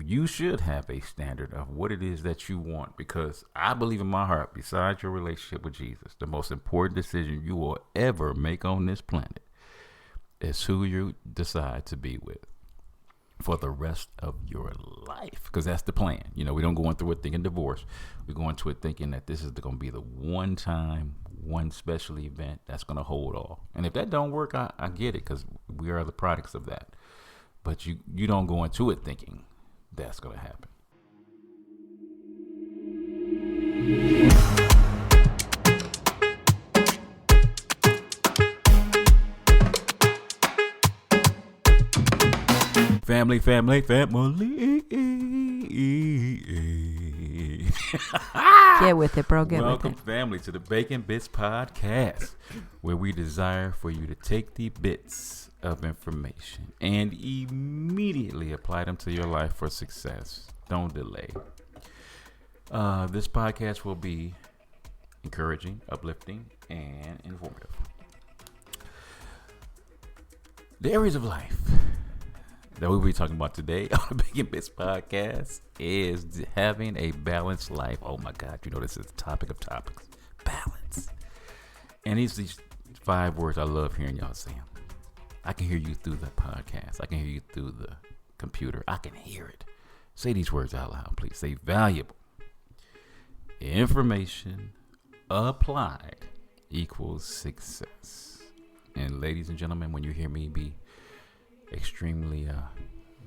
you should have a standard of what it is that you want, because I believe in my heart, besides your relationship with Jesus, the most important decision you will ever make on this planet is who you decide to be with for the rest of your life, because that's the plan. You know, we don't go into it thinking divorce. We go into it thinking that this is going to be the one time, one special event that's going to hold all. And if that don't work, I get it, because we are the products of that. But you don't go into it thinking that's going to happen. Family. Get with it, bro. Welcome, family, to the Bacon Bits Podcast, where we desire for you to take the bits of information and immediately apply them to your life for success. Don't delay. This podcast will be encouraging, uplifting, and informative. The areas of life that we'll be talking about today on the Bacon Bits Podcast is having a balanced life. Oh my God, you know this is the topic of topics. Balance. And these 5 words I love hearing y'all saying. I can hear you through the podcast. I can hear you through the computer. I can hear it. Say these words out loud, please. Say valuable. Information applied equals success. And ladies and gentlemen, when you hear me be extremely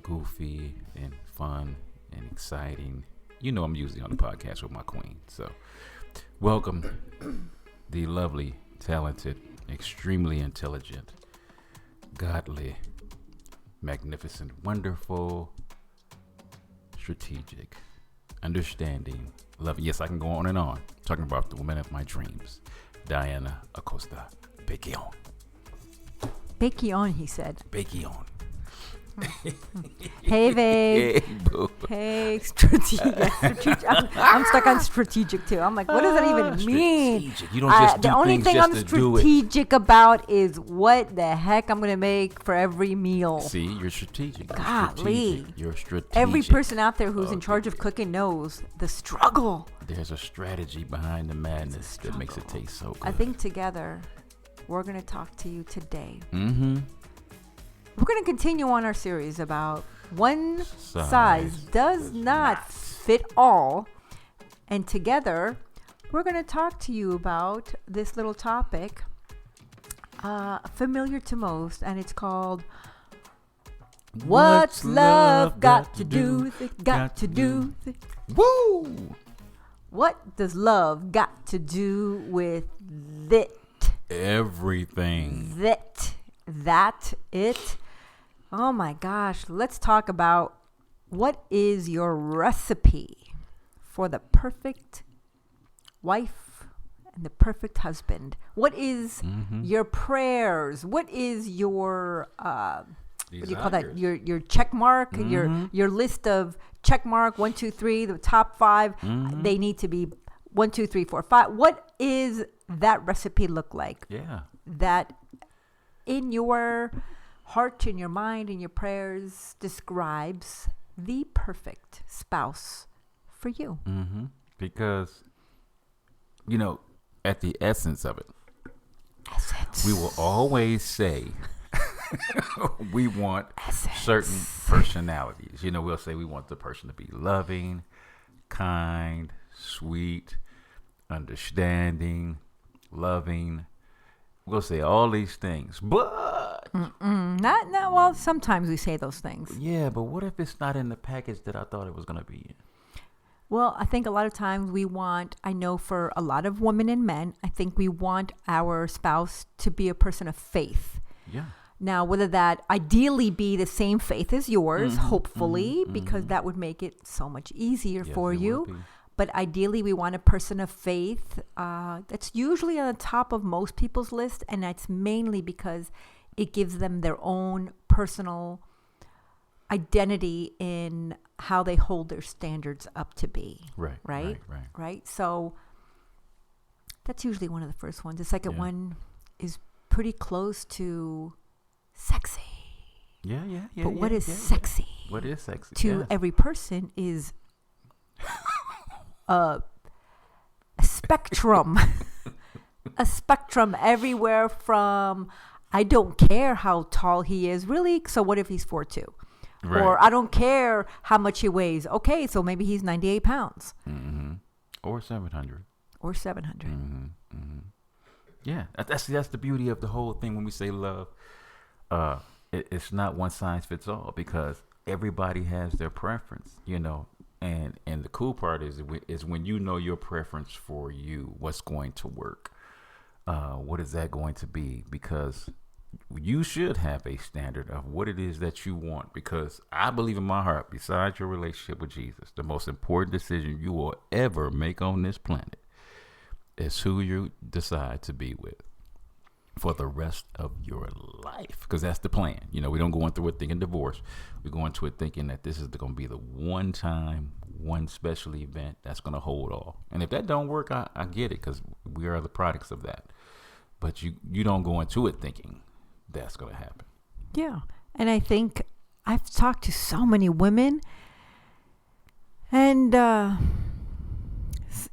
goofy and fun and exciting, you know I'm usually on the podcast with my queen. So welcome the lovely, talented, extremely intelligent, godly, magnificent, wonderful, strategic, understanding, loving. Yes, I can go on and on talking about the woman of my dreams, Diana Acosta-Bacon. Bacon, he said. Bacon. Hey, babe. Hey, boo. Hey, strategic. I'm stuck on strategic too. I'm like, what does that even mean? Strategic. You don't just do the only things thing just I'm to do it. strategic about is what the heck I'm gonna make for every meal. See, you're strategic. Golly. You're strategic. Every person out there who's in charge of cooking knows the struggle. There's a strategy behind the madness that makes it taste so good. I think together we're gonna talk to you today. Mm-hmm. We're going to continue on our series about one size does not fit all. And together, we're going to talk to you about this little topic, familiar to most, and it's called What's Love Got to Do with It? Got to do with it? Woo! What does love got to do with it? Everything. It. Oh my gosh, let's talk about what is your recipe for the perfect wife and the perfect husband? What is your prayers? What is your what do you call that? Your check mark, your list of check mark 1, 2, 3, the top 5. They need to be 1, 2, 3, 4, 5. What is that recipe look like? Yeah. That in your heart, in your mind, in your prayers describes the perfect spouse for you. Mm-hmm. Because, you know, at the essence of it, we will always say we want certain personalities. You know, we'll say we want the person to be loving, kind, sweet, understanding, loving. We'll say all these things, but not well. Sometimes we say those things. Yeah, but what if it's not in the package that I thought it was going to be in? Well, I think a lot of times we want, I know for a lot of women and men, I think we want our spouse to be a person of faith. Yeah. Now, whether that ideally be the same faith as yours, hopefully, because that would make it so much easier for you. But ideally, we want a person of faith that's usually on the top of most people's list. And that's mainly because it gives them their own personal identity in how they hold their standards up to be. Right. So that's usually one of the first ones. The second one is pretty close to sexy. But what is sexy? What is sexy? To every person is a spectrum. A spectrum everywhere from, I don't care how tall he is, really, so what if he's 4'2"? Right. Or I don't care how much he weighs. Okay, so maybe he's 98 pounds. Mm-hmm. Or 700. Or 700. Mm-hmm. Mm-hmm. Yeah, that's the beauty of the whole thing when we say love. It's not one size fits all, because everybody has their preference, and the cool part is when you know your preference for you, what's going to work. What is that going to be? Because you should have a standard of what it is that you want, because I believe in my heart, besides your relationship with Jesus, the most important decision you will ever make on this planet is who you decide to be with for the rest of your life, because that's the plan. We don't go into it thinking divorce. We go into it thinking that this is going to be the one time, one special event that's going to hold all. And if that don't work, I get it, because we are the products of that. But you don't go into it thinking that's going to happen. Yeah. And I think I've talked to so many women, and,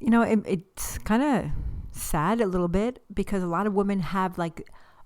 it's kind of sad a little bit, because a lot of women have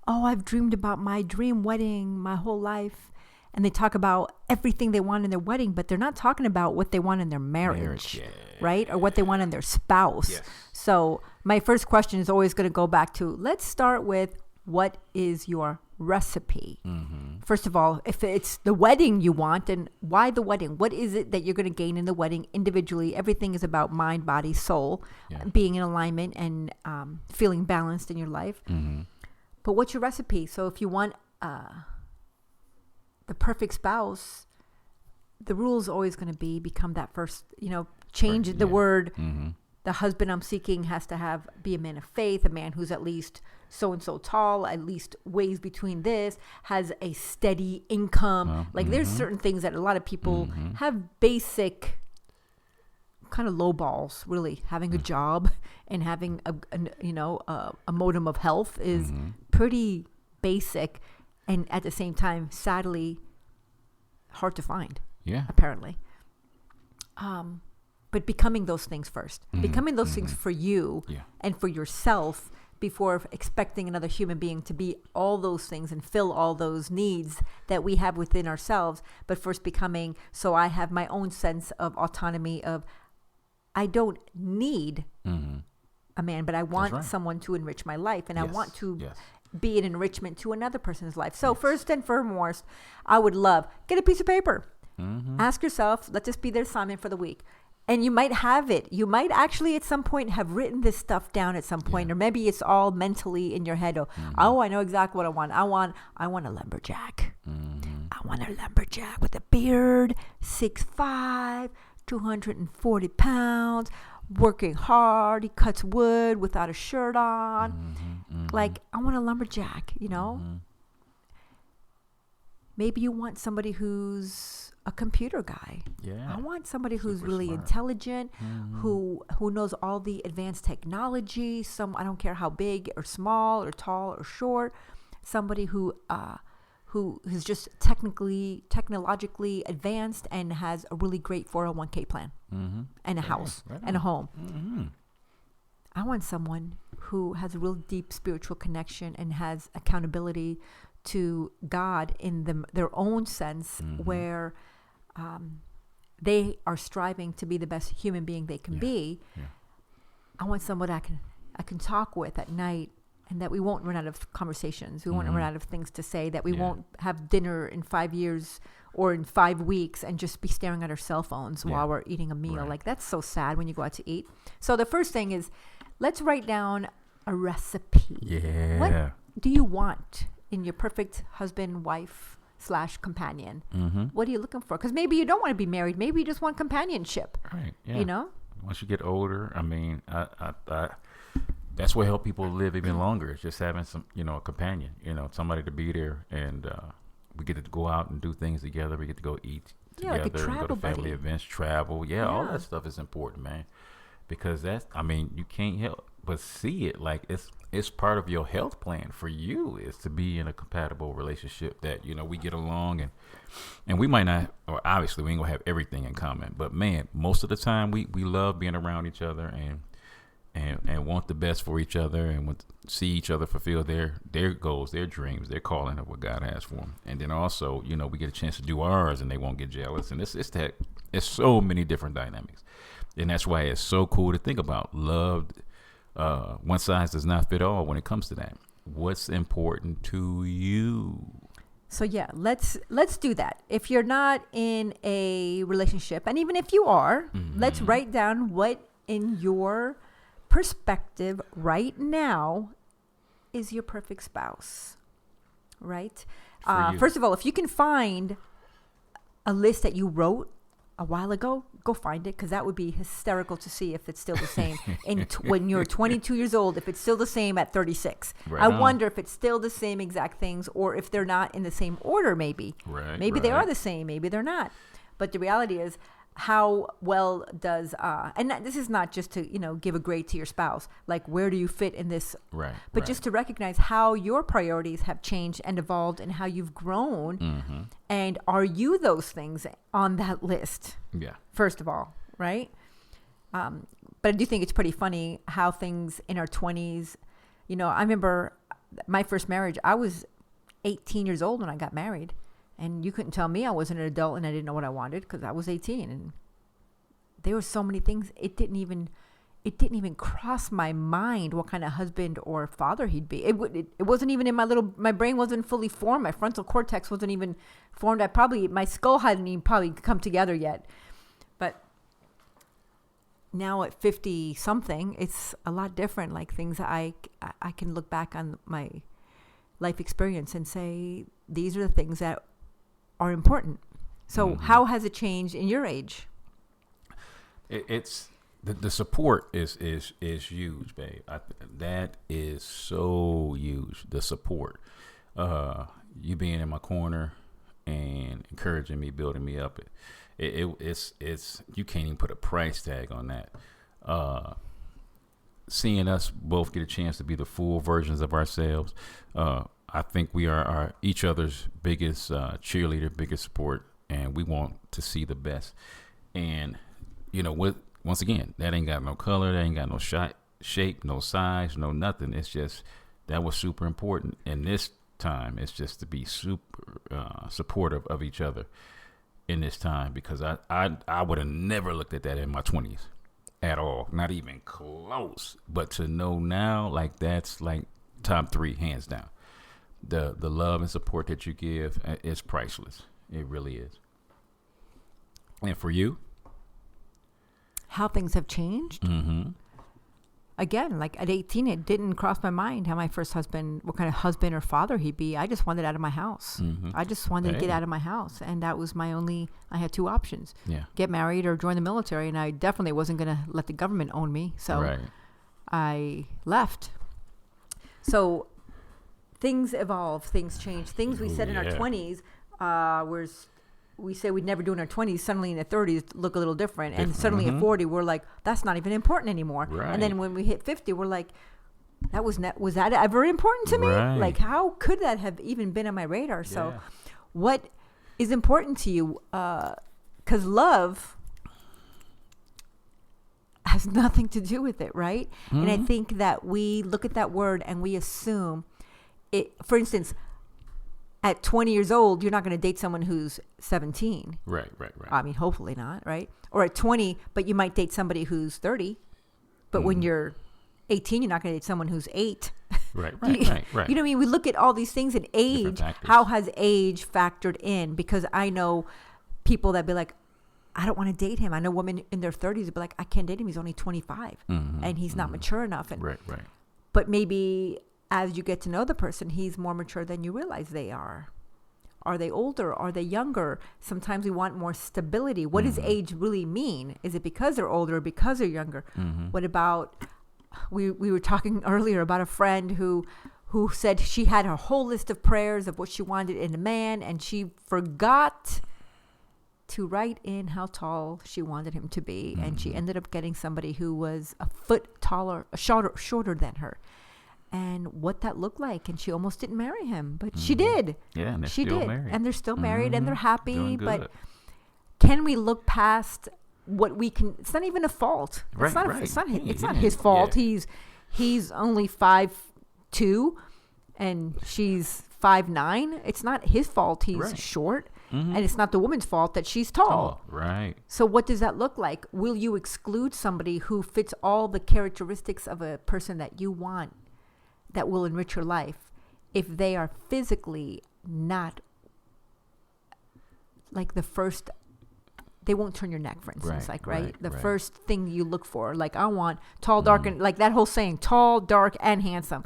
I've dreamed about my dream wedding my whole life. And they talk about everything they want in their wedding, but they're not talking about what they want in their marriage, right? Or what they want in their spouse. Yes. So my first question is always going to go back to, let's start with, what is your recipe? Mm-hmm. First of all, if it's the wedding you want, then why the wedding? What is it that you're going to gain in the wedding individually? Everything is about mind, body, soul, being in alignment and feeling balanced in your life. Mm-hmm. But what's your recipe? So if you want the perfect spouse, the rule is always going to become that first, change the word. Mm-hmm. The husband I'm seeking has to be a man of faith, a man who's at least so-and-so tall, at least weighs between this, has a steady income. There's certain things that a lot of people have basic kind of low balls, really. Having a job and having a modem of health is pretty basic, and at the same time, sadly, hard to find. Yeah. Apparently. But becoming those things first, becoming those things for you and for yourself, before expecting another human being to be all those things and fill all those needs that we have within ourselves. But first becoming, so I have my own sense of autonomy of, I don't need a man, but I want someone to enrich my life, and I want to be an enrichment to another person's life. So first and foremost, I would love, get a piece of paper. Ask yourself, let this be the assignment for the week. And you might have it. You might actually at some point have written this stuff down at some point, or maybe it's all mentally in your head. Oh, I know exactly what I want. I want a lumberjack. I want a lumberjack with a beard, 6'5", 240 pounds, working hard. He cuts wood without a shirt on. I want a lumberjack, Maybe you want somebody who's a computer guy. I want somebody who's really smart, intelligent, who knows all the advanced technology. I don't care how big or small or tall or short. Somebody who is just technologically advanced and has a really great 401k plan and a house and a home. I want someone who has a real deep spiritual connection and has accountability to God in their own sense, where they are striving to be the best human being they can be. I want someone I can talk with at night, and that we won't run out of conversations. We won't run out of things to say, that we won't have dinner in 5 years or in 5 weeks and just be staring at our cell phones while we're eating a meal. That's so sad when you go out to eat. So the first thing is, let's write down a recipe. What do you want in your perfect husband, wife / companion? What are you looking for? Because maybe you don't want to be married. Maybe you just want companionship. Right. Yeah. Once you get older, I mean, I that's what helps people live even longer. It's just having some, a companion, somebody to be there, and we get to go out and do things together. We get to go eat together, like a travel and go to family buddy. events, travel. All that stuff is important, man. Because you can't help but see it. it's part of your health plan for you is to be in a compatible relationship that, we get along and we might not, or obviously we ain't gonna have everything in common, but man, most of the time we love being around each other and want the best for each other and want to see each other fulfill their goals, their dreams, their calling of what God has for them. And then also, we get a chance to do ours and they won't get jealous. And it's so many different dynamics. And that's why it's so cool to think about love. One size does not fit all when it comes to that. What's important to you? So yeah, let's do that. If you're not in a relationship, and even if you are, let's write down what in your perspective right now is your perfect spouse, right? First of all, if you can find a list that you wrote a while ago, go find it, because that would be hysterical to see if it's still the same when you're 22 years old, if it's still the same at 36. Right I wonder if it's still the same exact things, or if they're not in the same order. Maybe they are the same, maybe they're not. But the reality is, how well does and this is not just to give a grade to your spouse, like where do you fit in this, but just to recognize how your priorities have changed and evolved and how you've grown, and are you those things on that list? First of all, right? But I do think it's pretty funny how things in our 20s, I remember my first marriage, I was 18 years old when I got married. And you couldn't tell me I wasn't an adult and I didn't know what I wanted, because I was 18. And there were so many things. It didn't even cross my mind what kind of husband or father he'd be. It wasn't even in my brain wasn't fully formed. My frontal cortex wasn't even formed. My skull hadn't even probably come together yet. But now at 50 something, it's a lot different. Like things I can look back on my life experience and say, these are the things that are important. So how has it changed in your age? It's the support is huge, babe. That is so huge. The support, you being in my corner and encouraging me, building me up. It's you can't even put a price tag on that. Seeing us both get a chance to be the full versions of ourselves. I think we are each other's biggest cheerleader, biggest support, and we want to see the best. And, once again, that ain't got no color, that ain't got no shape, no size, no nothing. It's just, that was super important. And this time, it's just to be super supportive of each other in this time, because I would have never looked at that in my 20s at all, not even close. But to know now, like, that's like top 3, hands down. The love and support that you give is priceless. It really is. And for you? How things have changed? Again, like at 18, it didn't cross my mind how my first husband, what kind of husband or father he'd be. I just wanted out of my house. I just wanted to get out of my house. And that was I had 2 options. Get married or join the military. And I definitely wasn't going to let the government own me. So I left. So things evolve, things change. Things we said in our 20s, we say we'd never do in our 20s, suddenly in the 30s look a little different. And suddenly at 40, we're like, that's not even important anymore. And then when we hit 50, we're like, was that ever important to me? Like, how could that have even been on my radar? So what is important to you? Because love has nothing to do with it, right? And I think that we look at that word and we assume it. For instance, at 20 years old, you're not going to date someone who's 17. Right. I mean, hopefully not, right? Or at 20, but you might date somebody who's 30. But when you're 18, you're not going to date someone who's 8. Right. You know what I mean? We look at all these things in age. How has age factored in? Because I know people that be like, I don't want to date him. I know women in their 30s be like, I can't date him. He's only 25 and he's not mature enough. And, right. But maybe as you get to know the person, he's more mature than you realize they are. Are they older? Are they younger? Sometimes we want more stability. What does age really mean? Is it because they're older or because they're younger? What about, we were talking earlier about a friend who said she had her whole list of prayers of what she wanted in a man, and she forgot to write in how tall she wanted him to be. And she ended up getting somebody who was a foot taller, shorter than her. and what that looked like. And she almost didn't marry him, but she did. Yeah, and they're She still did. married. And they're still married and they're happy. Doing good. But can we look past what we can? It's not even a fault. Right, It's not. right. It's not his fault. Yeah. He's only 5'2", and she's 5'9". It's not his fault. He's Right. short, and it's not the woman's fault that she's tall. Right. So what does that look like? Will you exclude somebody who fits all the characteristics of a person that you want, that will enrich your life, if they are physically not like the first? They won't turn your neck, for instance. The first thing you look for, like, I want tall, dark, and like that whole saying, tall, dark, and handsome.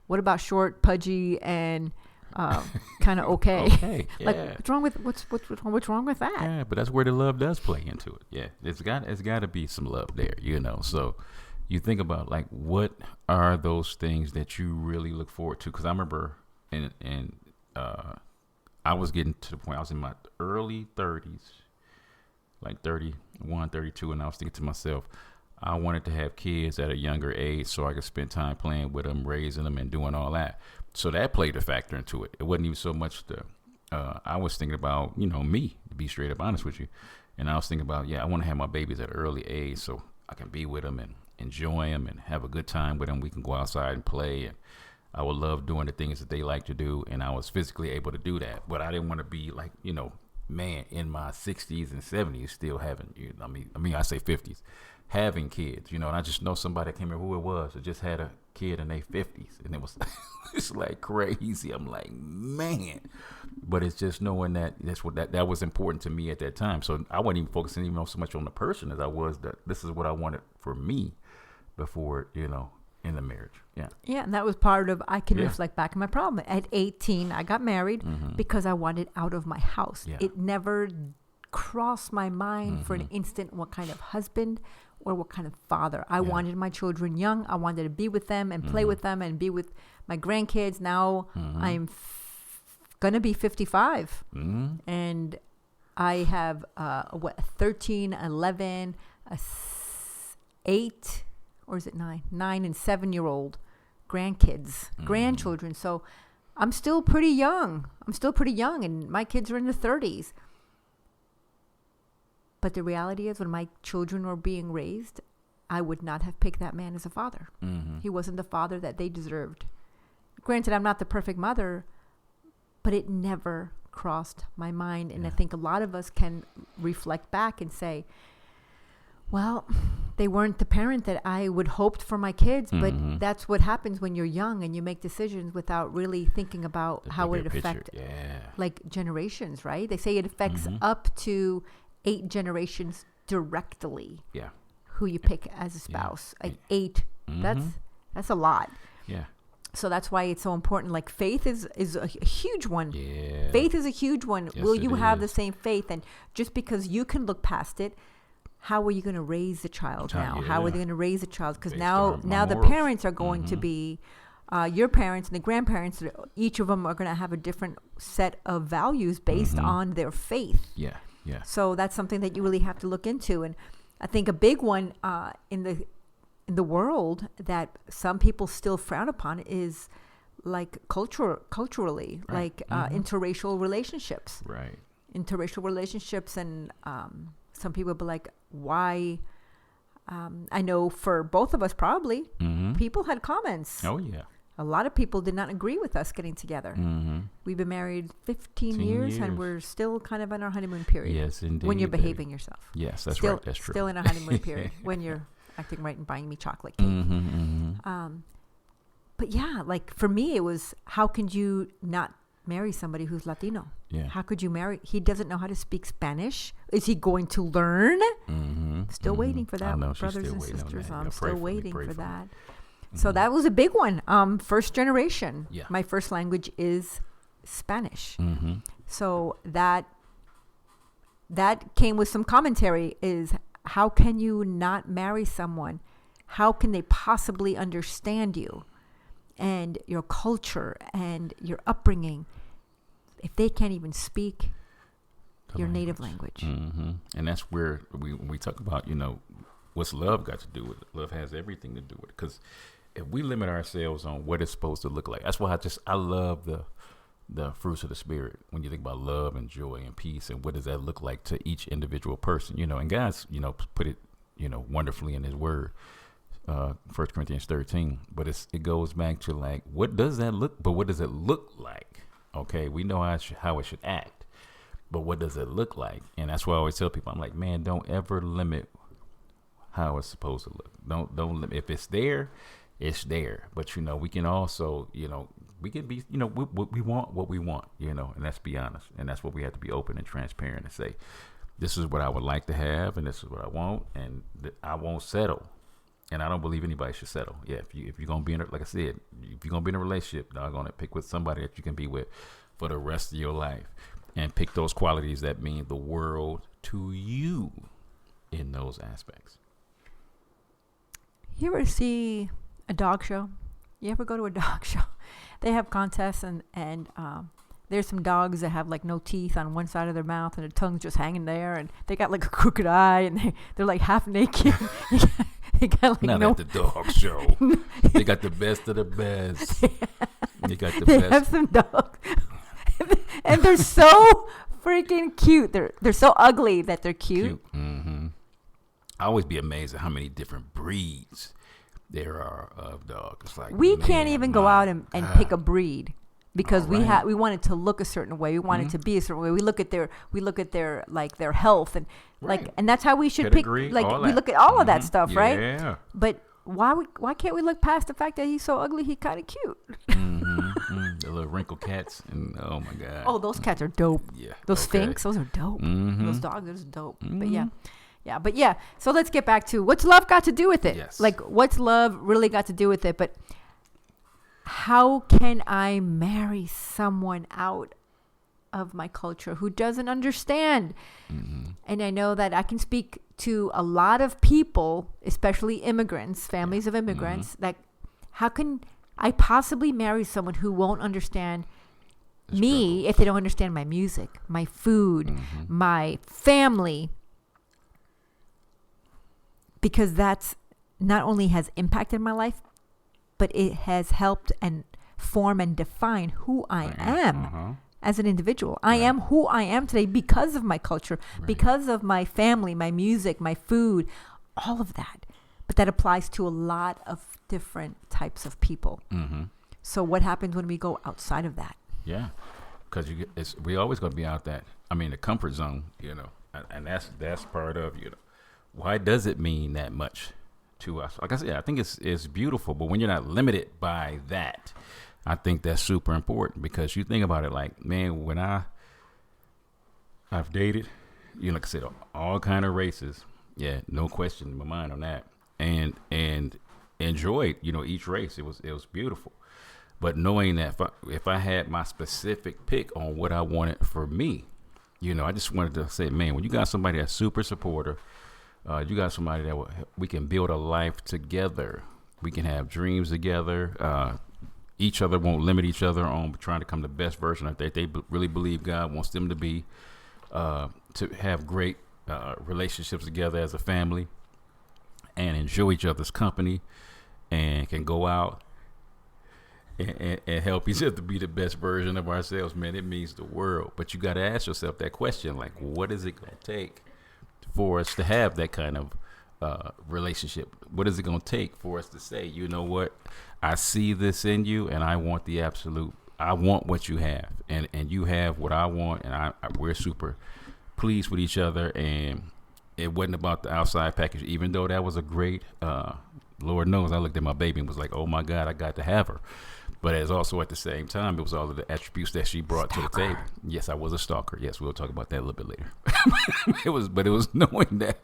What about short, pudgy, and kind of okay? Okay. Yeah. Like, what's wrong with that? Yeah, but that's where the love does play into it. Yeah, it's got to be some love there, So you think about, like, what are those things that you really look forward to? Because I remember, I was getting to the point, I was in my early 30s, like 31, 32, and I was thinking to myself, I wanted to have kids at a younger age so I could spend time playing with them, raising them, and doing all that. So that played a factor into it. It wasn't even so much I was thinking about, me, to be straight up honest with you. And I was thinking about, I want to have my babies at an early age so I can be with them and enjoy them and have a good time with them. We can go outside and play, and I would love doing the things that they like to do. And I was physically able to do that, but I didn't want to be like, man, in my 60s and 70s still having, I say 50s, having kids, and I just know somebody, I can't remember who it was, that just had a kid in their 50s, and it was it's like crazy. I'm like, man, but it's just knowing that that was important to me at that time. So I wasn't even focusing even so much on the person as I was that this is what I wanted for me before, in the marriage. Yeah, and that was part of, I can reflect back on my problem. At 18, I got married because I wanted out of my house. Yeah. It never crossed my mind for an instant what kind of husband or what kind of father. I wanted my children young. I wanted to be with them and play with them and be with my grandkids. Now I'm going to be 55. And I have 13, 11, 8, or is it 9? 9 and 7-year-old grandchildren. So I'm still pretty young. And my kids are in their 30s. But the reality is, when my children were being raised, I would not have picked that man as a father. He wasn't the father that they deserved. Granted, I'm not the perfect mother, but it never crossed my mind. And I think a lot of us can reflect back and say, well, they weren't the parent that I would hoped for my kids, but that's what happens when you're young and you make decisions without really thinking about The how it bigger affect picture. Yeah. like generations, right? They say it affects up to 8 generations directly. Yeah. Who you pick as a spouse, like 8. That's a lot. Yeah. So that's why it's so important. Like, faith is a huge one. Yeah. Faith is a huge one. Yes, Will it you have the is. same faith? And just because you can look past it, how are you going to raise the child now? How are they going to raise the child? Because Based now on my the morals. parents are going to be your parents and the grandparents. Each of them are going to have a different set of values based on their faith. Yeah. Yeah. So that's something that you really have to look into. And I think a big one in the world that some people still frown upon is like culturally, like interracial relationships. Right. Interracial relationships, and some people be like, why? I know for both of us, probably people had comments. Oh yeah. A lot of people did not agree with us getting together. We've been married 15 years, and we're still kind of in our honeymoon period. Yes, indeed. When you're behaving yourself. Yes, that's Still- right. That's true. Still in a honeymoon period when you're acting right and buying me chocolate cake. But yeah, like for me, it was, how can you not marry somebody who's Latino? Yeah. How could you marry? He doesn't know how to speak Spanish. Is he going to learn? Still waiting for that, I know, she's brothers still and waiting on sisters. that. I'm Yeah, still pray for me, waiting pray for for me. that. So that was a big one. First generation. Yeah. My first language is Spanish. So that came with some commentary, is how can you not marry someone? How can they possibly understand you and your culture and your upbringing if they can't even speak your native language? And that's where we talk about, what's love got to do with it. Love has everything to do with it, because if we limit ourselves on what it's supposed to look like, that's why I love the fruits of the spirit. When you think about love and joy and peace, and what does that look like to each individual person, and God's, put it, wonderfully in his word, 1 Corinthians 13, but it goes back to like, what does that look, but what does it look like? Okay. We know how it should act, but what does it look like? And that's why I always tell people, I'm like, man, don't ever limit how it's supposed to look. Don't limit. If it's there, it's there. But, we can also, we can be, we want what we want, and let's be honest. And that's what we have to be open and transparent and say, this is what I would like to have, and this is what I want, and I won't settle. And I don't believe anybody should settle. Yeah, if you're gonna be like I said, if you're gonna be in a relationship, I'm gonna pick with somebody that you can be with for the rest of your life, and pick those qualities that mean the world to you in those aspects. You ever see a dog show? You ever go to a dog show? They have contests, and there's some dogs that have like no teeth on one side of their mouth and their tongue's just hanging there, and they got like a crooked eye, and they're like half naked. They got like not no. At the dog show. They got the best of the best. They got the they best. have some dogs, and they're so freaking cute. They're so ugly that they're cute. Mm-hmm. I always be amazed at how many different breeds there are of dogs. It's like we can't even go out and pick a breed because we want it to look a certain way. We want it to be a certain way. We look at their like their health and and that's how we should Pedigree, pick. Like we look at all of that stuff, right? Yeah. But why can't we look past the fact that he's so ugly? He's kind of cute. The little wrinkled cats, and oh my god. Oh, those cats are dope. Yeah. Those Sphinx, those are dope. Mm-hmm. Those dogs, those are dope. But yeah. So let's get back to what's love got to do with it. Yes. Like what's love really got to do with it? But how can I marry someone out of my culture who doesn't understand? Mm-hmm. And I know that I can speak to a lot of people, especially immigrants, families of immigrants, that how can I possibly marry someone who won't understand me if they don't understand my music, my food, my family? Because that's not only has impacted my life, but it has helped and form and define who I am as an individual. I am who I am today because of my culture, because of my family, my music, my food, all of that. But that applies to a lot of different types of people. Mm-hmm. So what happens when we go outside of that? Yeah, because we always going to be out the comfort zone, and that's part of, why does it mean that much to us? Like I said, I think it's beautiful, but when you're not limited by that, I think that's super important, because you think about it like, man, when I've dated, like I said, all kind of races. Yeah, no question in my mind on that. And enjoyed, each race. It was beautiful. But knowing that if I had my specific pick on what I wanted for me, I just wanted to say, man, when you got somebody that's super supportive, you got somebody that we can build a life together. We can have dreams together. Each other won't limit each other on trying to become the best version of that they really believe God wants them to be, to have great relationships together as a family and enjoy each other's company, and can go out and help each other be the best version of ourselves. Man, it means the world. But you got to ask yourself that question, like, what is it going to take for us to have that kind of relationship? What is it going to take for us to say, you know what, I see this in you, and I want the absolute. I want what you have, and you have what I want, and we're super pleased with each other. And it wasn't about the outside package, even though that was a great, Lord knows I looked at my baby and was like, oh my God, I got to have her. But it's also at the same time, it was all of the attributes that she brought to the table. Yes, I was a stalker. Yes, we'll talk about that a little bit later. It was knowing that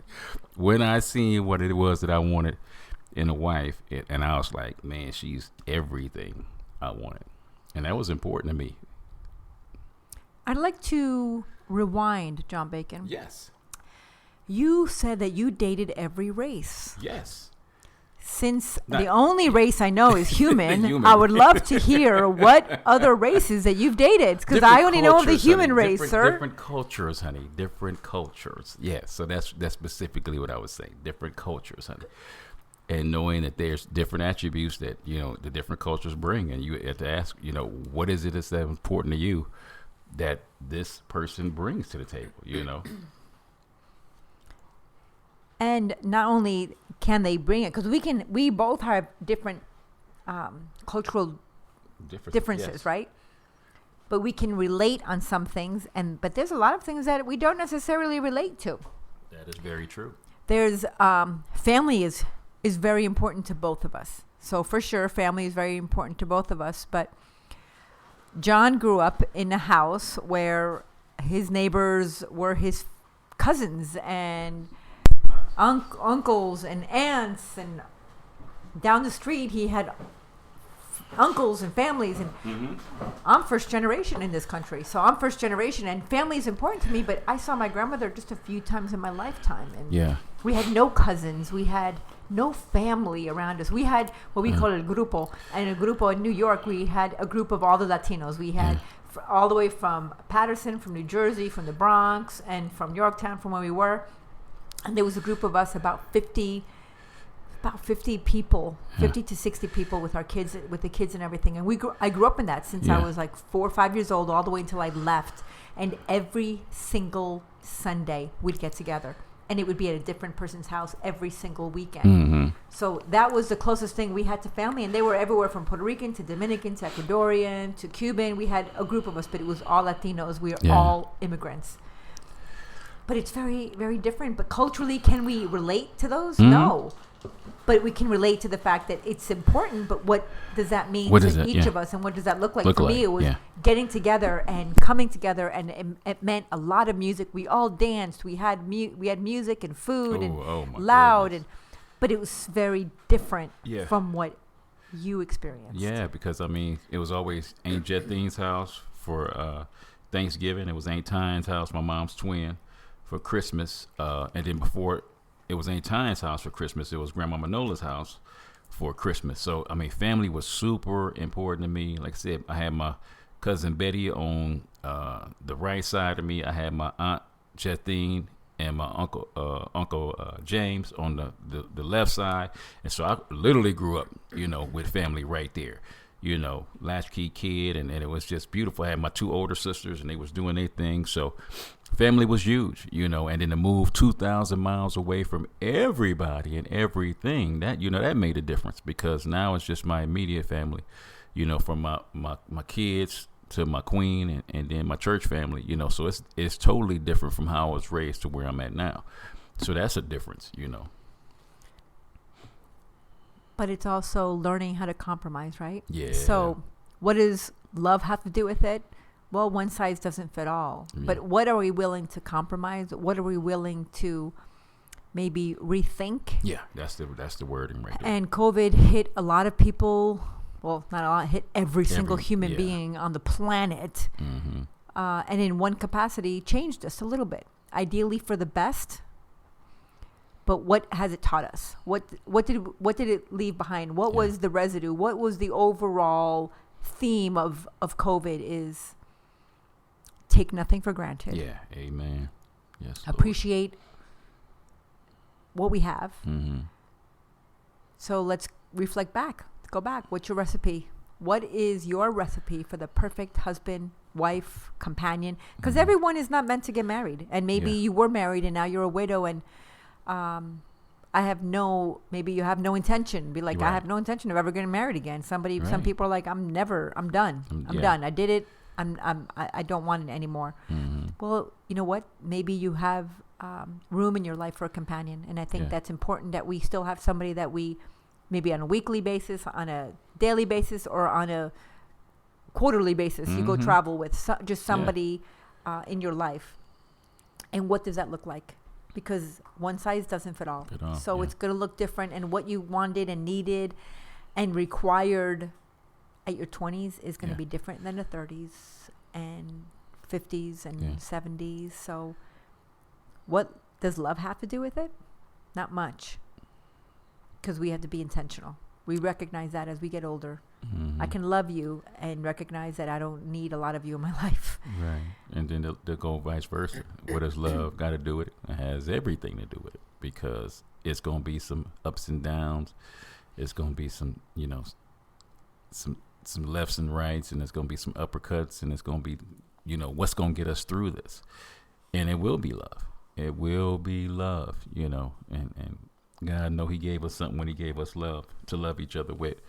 when I seen what it was that I wanted in a wife, and I was like, man, she's everything I wanted. And that was important to me. I'd like to rewind, John Bacon. Yes. You said that you dated every race. Yes. Since the only race I know is human, I would love to hear what other races that you've dated, because I only know of the human race, sir. Different cultures, honey. Different cultures. Yeah, so that's specifically what I was saying. Different cultures, honey. and knowing that there's different attributes that, you know, the different cultures bring, and you have to ask, you know, what is it that's that important to you that this person brings to the table, you know? And not only can they bring it, because we both have different cultural differences, yes. right? But we can relate on some things, but there's a lot of things that we don't necessarily relate to. That is very true. There's family is very important to both of us. So for sure, family is very important to both of us. But John grew up in a house where his neighbors were his cousins and uncles and aunts, and down the street he had uncles and families, and I'm first generation in this country, so I'm first generation, and family is important to me. But I saw my grandmother just a few times in my lifetime, and we had no cousins, we had no family around us. We had what we call a grupo, and a grupo in New York, we had a group of all the Latinos. We had all the way from Patterson, from New Jersey, from the Bronx, and from Yorktown, from where we were. And there was a group of us, about 50 people, 50 to 60 people with our kids, with the kids and everything. And I grew up in that since I was like 4 or 5 years old, all the way until I left. And every single Sunday we'd get together, and it would be at a different person's house every single weekend. So that was the closest thing we had to family. And they were everywhere from Puerto Rican to Dominican to Ecuadorian to Cuban. We had a group of us, but it was all Latinos. We were all immigrants. But it's very, very different. But culturally, can we relate to those? No. But we can relate to the fact that it's important, but what does that mean to each of us, and what does that look like? For me, it was getting together and coming together, and it meant a lot of music. We all danced. We had music and food and loud, but it was very different from what you experienced. Yeah, because, I mean, it was always Aunt Jethine's house for Thanksgiving. It was Aunt Tyne's house, my mom's twin, for Christmas. And then before it was Aunt Tyne's house for Christmas, it was Grandma Manola's house for Christmas. So, I mean, family was super important to me. Like I said, I had my cousin Betty on the right side of me. I had my Aunt Jethine and my Uncle James on the left side. And so I literally grew up, you know, with family right there. You know, latchkey kid, and it was just beautiful. I had my 2 older sisters, and they was doing their thing. So family was huge, you know, and then to move 2,000 miles away from everybody and everything, that, you know, that made a difference, because now it's just my immediate family, you know, from my kids to my queen and then my church family, you know. So it's totally different from how I was raised to where I'm at now. So that's a difference, you know. But it's also learning how to compromise, right? Yeah. So what does love have to do with it? Well, one size doesn't fit all. Yeah. But what are we willing to compromise? What are we willing to maybe rethink? Yeah, that's the wording right there. And COVID hit a lot of people. Well, not a lot. Hit every single human being on the planet. And in one capacity, changed us a little bit. Ideally for the best. But what has it taught us? What did it leave behind? What was the residue? What was the overall theme of COVID? Is take nothing for granted. Yeah, amen. Yes. Appreciate what we have. So let's reflect back. Go back. What's your recipe? What is your recipe for the perfect husband, wife, companion? Because everyone is not meant to get married. And maybe you were married and now you're a widow, and maybe you have no intention. Be like, I have no intention of ever getting married again. Some people are like, I'm done. I'm done. I did it. I don't want it anymore. Well, you know what? Maybe you have room in your life for a companion. And I think that's important, that we still have somebody that we, maybe on a weekly basis, on a daily basis, or on a quarterly basis, you go travel with just somebody in your life. And what does that look like? Because one size doesn't fit all. So it's going to look different, and what you wanted and needed and required at your 20s is going to be different than the 30s and 50s and 70s. So what does love have to do with it? Not much, because we have to be intentional. We recognize that as we get older. Mm-hmm. I can love you and recognize that I don't need a lot of you in my life. Right. And then they'll go vice versa. What does love got to do with it? It has everything to do with it, because it's going to be some ups and downs. It's going to be some, some lefts and rights, and it's going to be some uppercuts, and it's going to be, what's going to get us through this. And it will be love. It will be love, and God know he gave us something when he gave us love to love each other with.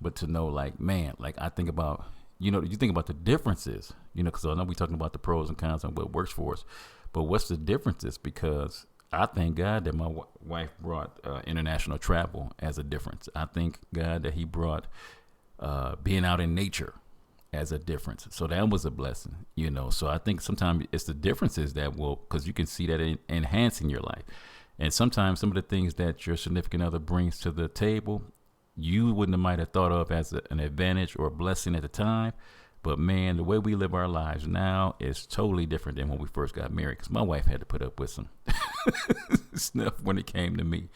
But to know, like, man, like I think about, you think about the differences, because I know we're talking about the pros and cons and what works for us. But what's the differences? Because I thank God that my wife brought international travel as a difference. I thank God that he brought being out in nature as a difference. So that was a blessing, So I think sometimes it's the differences that will, because you can see that enhancing your life. And sometimes some of the things that your significant other brings to the table, you wouldn't have might have thought of as an advantage or a blessing at the time. But man, the way we live our lives now is totally different than when we first got married. Because my wife had to put up with some stuff when it came to me.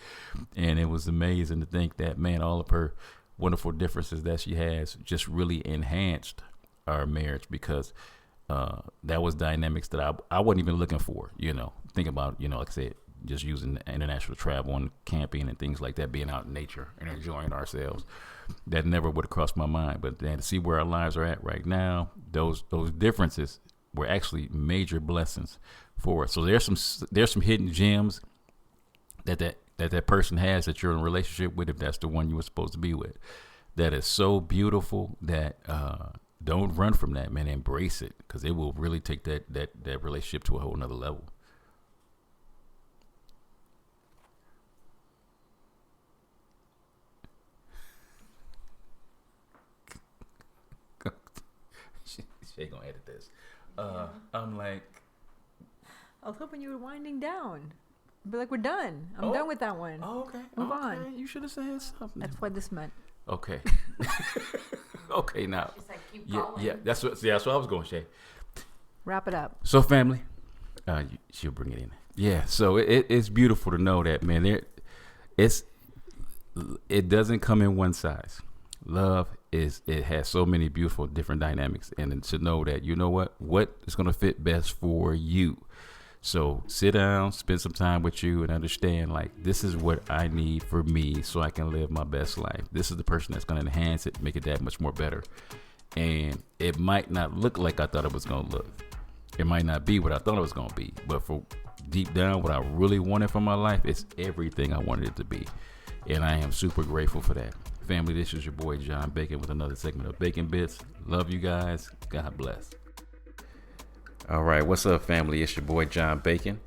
And it was amazing to think that, man, all of her wonderful differences that she has just really enhanced our marriage, because that was dynamics that I wasn't even looking for, Think about, like I said, just using international travel and camping and things like that, being out in nature and enjoying ourselves. That never would have crossed my mind. But then to see where our lives are at right now, those differences were actually major blessings for us. So there's some hidden gems that person has that you're in a relationship with, if that's the one you were supposed to be with. That is so beautiful that don't run from that, man. Embrace it, because it will really take that relationship to a whole nother level. Shay gonna edit this. I'm like, I was hoping you were winding down. Be like, we're done. I'm done with that one. Oh, okay. Move on. You should have said something. That's what this meant. Okay. Okay, now. Just like keep going. Yeah. That's what I was going to say. Wrap it up. So, family, she'll bring it in. Yeah. So it's beautiful to know that, man. It doesn't come in one size. Love it has so many beautiful different dynamics, and to know that what is going to fit best for you. So sit down, spend some time with you, and understand, like, this is what I need for me so I can live my best life. This is the person that's going to enhance it, make it that much more better. And it might not look like I thought it was going to look. It might not be what I thought it was going to be. But for deep down, what I really wanted from my life is everything I wanted it to be. And I am super grateful for that. Family, this is your boy John Bacon with another segment of Bacon Bits. Love you guys. God bless. All right, what's up, family? It's your boy John Bacon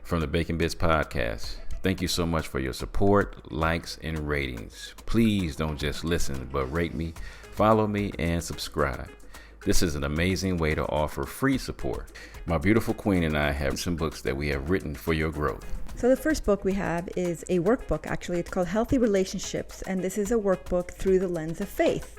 from the Bacon Bits podcast. Thank you so much for your support, likes, and ratings. Please don't just listen, but rate me, follow me, and subscribe. This is an amazing way to offer free support. My beautiful queen and I have some books that we have written for your growth. So the first book we have is a workbook. Actually, it's called Healthy Relationships, and this is a workbook through the lens of faith.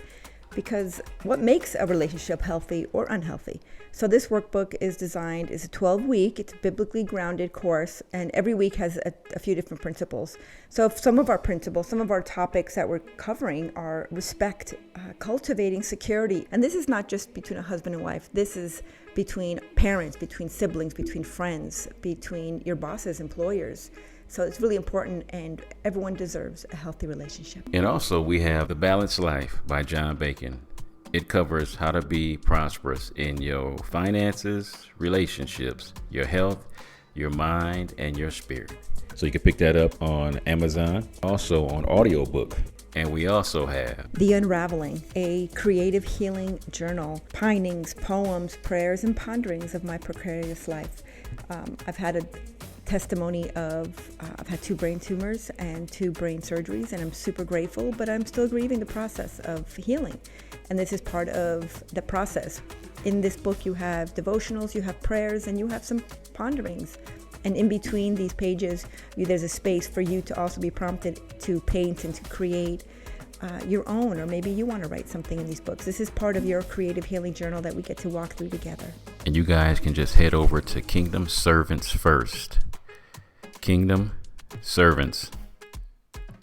Because what makes a relationship healthy or unhealthy? So this workbook is designed, it's a 12-week, it's a biblically grounded course, and every week has a few different principles. So some of our principles, some of our topics that we're covering are respect, cultivating security. And this is not just between a husband and wife. This is between parents, between siblings, between friends, between your bosses, employers. So it's really important, and everyone deserves a healthy relationship. And also we have The Balanced Life by John Bacon. It covers how to be prosperous in your finances, relationships, your health, your mind, and your spirit. So you can pick that up on Amazon, also on audiobook. And we also have The Unraveling, a creative healing journal, pinings, poems, prayers, and ponderings of my precarious life. I've had a testimony of, I've had 2 brain tumors and 2 brain surgeries, and I'm super grateful, but I'm still grieving the process of healing. And this is part of the process. In this book, you have devotionals, you have prayers, and you have some ponderings. And in between these pages, there's a space for you to also be prompted to paint and to create your own, or maybe you want to write something in these books. This is part of your creative healing journal that we get to walk through together. And you guys can just head over to Kingdom Servants First. Kingdom Servants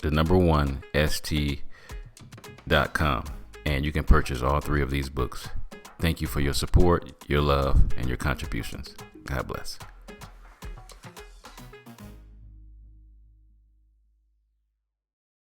the number 1 st.com, and you can purchase all 3 of these books. Thank you for your support, your love, and your contributions. God bless.